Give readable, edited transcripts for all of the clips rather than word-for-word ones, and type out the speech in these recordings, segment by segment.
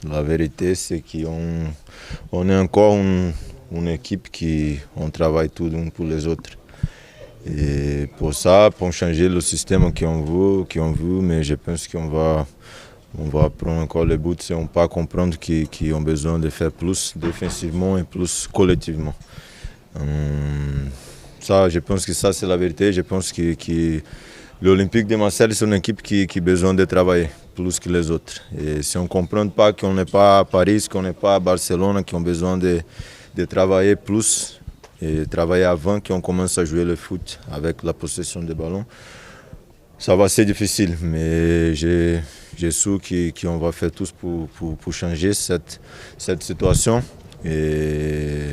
La vérité, c'est on est encore une équipe qui on travaille tous uns pour les autres. Et pour ça, pour changer le système qu'on veut, mais je pense on va prendre encore le but si on pas comprendre qu'ils ont besoin de faire plus défensivement et plus collectivement. Ça, je pense que ça c'est la vérité. Je pense que l'Olympique de Marseille c'est une équipe qui a besoin de travailler plus que les autres. Et si on ne comprend pas qu'on n'est pas à Paris, qu'on n'est pas à Barcelone, qui ont besoin de travailler plus et travailler avant qu'on commence à jouer le foot avec la possession de ballon, ça va ser difficile. Mais j'ai su qu'on va faire tous pour changer cette situation. Et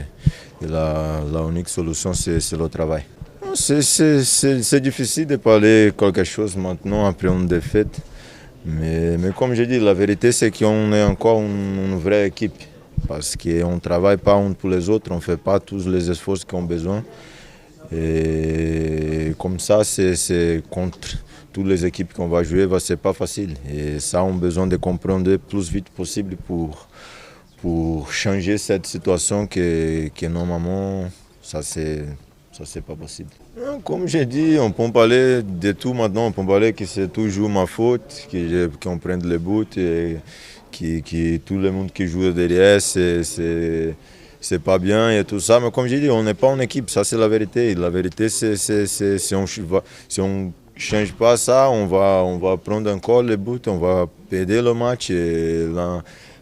la unique solution, c'est le travail. C'est difficile de parler quelque chose maintenant après une défaite. Mais comme je dis, la vérité c'est qu'on est encore une vraie équipe. Parce qu'on ne travaille pas uns pour les autres, on ne fait pas tous les efforts qu'on a besoin. Et comme ça, c'est contre toutes les équipes qu'on va jouer, ce n'est pas facile. Et ça, on a besoin de comprendre le plus vite possible pour changer cette situation que normalement, ça c'est pas possible. Comme j'ai dit, on peut parler de tout maintenant, on peut parler que c'est toujours ma faute, qu'on prenne le but et que tout le monde qui joue derrière, c'est pas bien et tout ça. Mais comme j'ai dit, on n'est pas en équipe, ça c'est la vérité. La vérité, c'est si on change pas ça, on va prendre encore le but, on va perdre le match. Et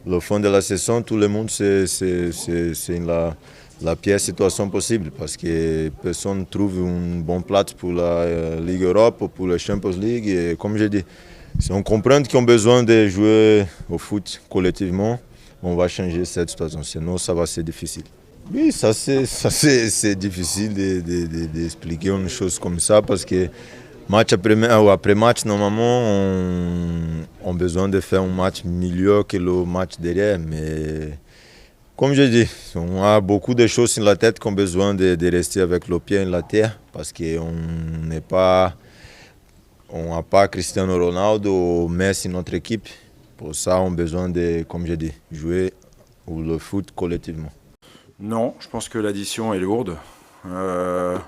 le fin de la saison, tout le monde, c'est la pire situation possible parce que personne ne trouve une bonne place pour la Ligue Europe ou pour la Champions League. Et comme je dis, si on comprend qu'on a besoin de jouer au foot collectivement, on va changer cette situation. Sinon, ça va être difficile. Oui, c'est difficile d'expliquer une chose comme ça parce que match après match, normalement, on a besoin de faire un match meilleur que le match derrière. Mais comme je dis, on a beaucoup de choses sur la tête qu'on a besoin de rester avec le pied dans la terre parce qu'on n'est pas. On n'a pas Cristiano Ronaldo ou Messi dans notre équipe. Pour ça, on a besoin de, comme je dis, jouer le foot collectivement. Non, je pense que l'addition est lourde. Je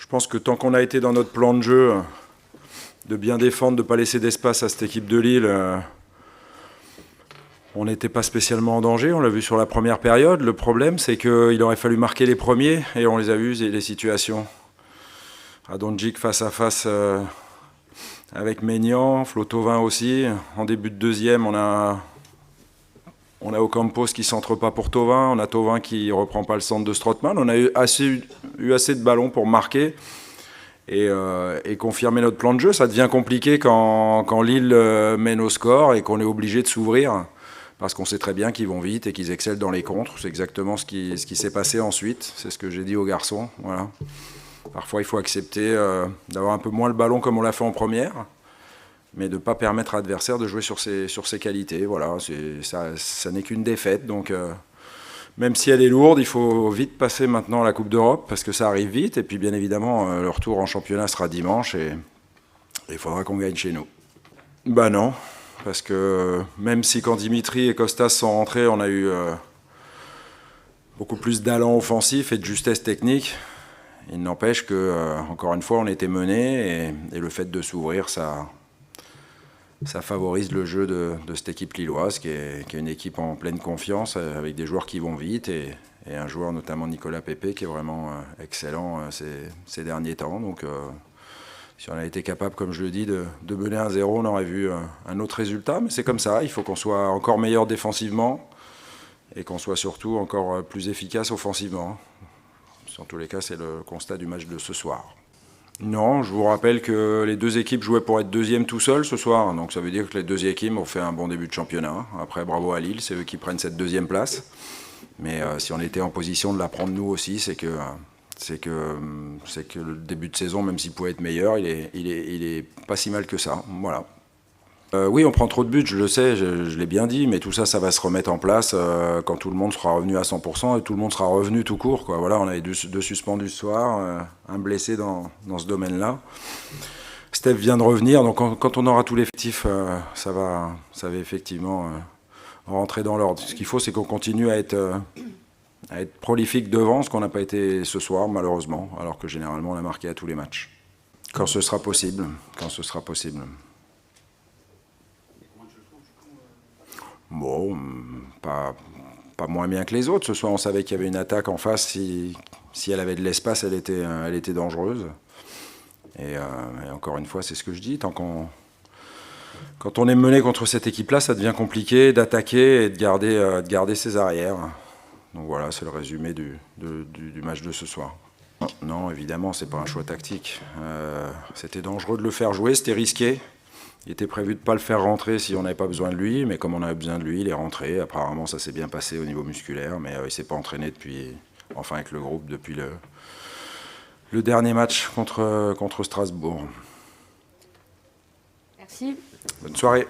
pense que tant qu'on a été dans notre plan de jeu, de bien défendre, de ne pas laisser d'espace à cette équipe de Lille, on n'était pas spécialement en danger, on l'a vu sur la première période. Le problème, c'est qu'il aurait fallu marquer les premiers, et on les a vus, les situations. Radonjic face à face avec Maignan, Flo Thauvin aussi. En début de deuxième, on a Ocampos qui ne centre pas pour Thauvin, on a Thauvin qui ne reprend pas le centre de Strootman. On a eu assez de ballons pour marquer et confirmer notre plan de jeu. Ça devient compliqué quand Lille mène au score et qu'on est obligé de s'ouvrir parce qu'on sait très bien qu'ils vont vite et qu'ils excellent dans les contres. C'est exactement ce qui s'est passé ensuite. C'est ce que j'ai dit aux garçons. Voilà. Parfois, il faut accepter d'avoir un peu moins le ballon comme on l'a fait en première, mais de ne pas permettre à l'adversaire de jouer sur ses qualités. Voilà, ça n'est qu'une défaite. Donc, même si elle est lourde, il faut vite passer maintenant à la Coupe d'Europe, parce que ça arrive vite. Et puis, bien évidemment, le retour en championnat sera dimanche, et il faudra qu'on gagne chez nous. Ben non, parce que même si quand Dimitri et Costas sont rentrés, on a eu beaucoup plus d'allant offensif et de justesse technique, il n'empêche que, encore une fois, on était mené, et le fait de s'ouvrir, ça favorise le jeu de cette équipe lilloise, qui est une équipe en pleine confiance, avec des joueurs qui vont vite, et un joueur, notamment Nicolas Pepe, qui est vraiment excellent ces derniers temps. Donc, si on a été capable, comme je le dis, de mener 1-0, on aurait vu un autre résultat. Mais c'est comme ça, il faut qu'on soit encore meilleur défensivement, et qu'on soit surtout encore plus efficace offensivement. En tous les cas, c'est le constat du match de ce soir. Non, je vous rappelle que les deux équipes jouaient pour être deuxième tout seul ce soir. Donc ça veut dire que les deux équipes ont fait un bon début de championnat. Après, bravo à Lille, c'est eux qui prennent cette deuxième place. Mais si on était en position de la prendre nous aussi, c'est que le début de saison, même s'il pouvait être meilleur, il est pas si mal que ça. Voilà. Oui, on prend trop de buts, je le sais, je l'ai bien dit, mais tout ça, ça va se remettre en place quand tout le monde sera revenu à 100% et tout le monde sera revenu tout court, quoi. Voilà, on avait deux suspendus ce soir, un blessé dans ce domaine-là. Steph vient de revenir, donc quand on aura tout l'effectif, ça va effectivement rentrer dans l'ordre. Ce qu'il faut, c'est qu'on continue à être prolifique devant, ce qu'on n'a pas été ce soir, malheureusement, alors que généralement on a marqué à tous les matchs. Quand ce sera possible. Quand ce sera possible. Bon, pas moins bien que les autres. Ce soir, on savait qu'il y avait une attaque en face. Si elle avait de l'espace, elle était dangereuse. Et encore une fois, c'est ce que je dis. Quand on est mené contre cette équipe-là, ça devient compliqué d'attaquer et de garder ses arrières. Donc voilà, c'est le résumé du match de ce soir. Non, évidemment, c'est pas un choix tactique. C'était dangereux de le faire jouer, c'était risqué. Il était prévu de ne pas le faire rentrer si on n'avait pas besoin de lui, mais comme on avait besoin de lui, il est rentré. Apparemment, ça s'est bien passé au niveau musculaire, mais il ne s'est pas entraîné avec le groupe depuis le dernier match contre Strasbourg. Merci. Bonne soirée.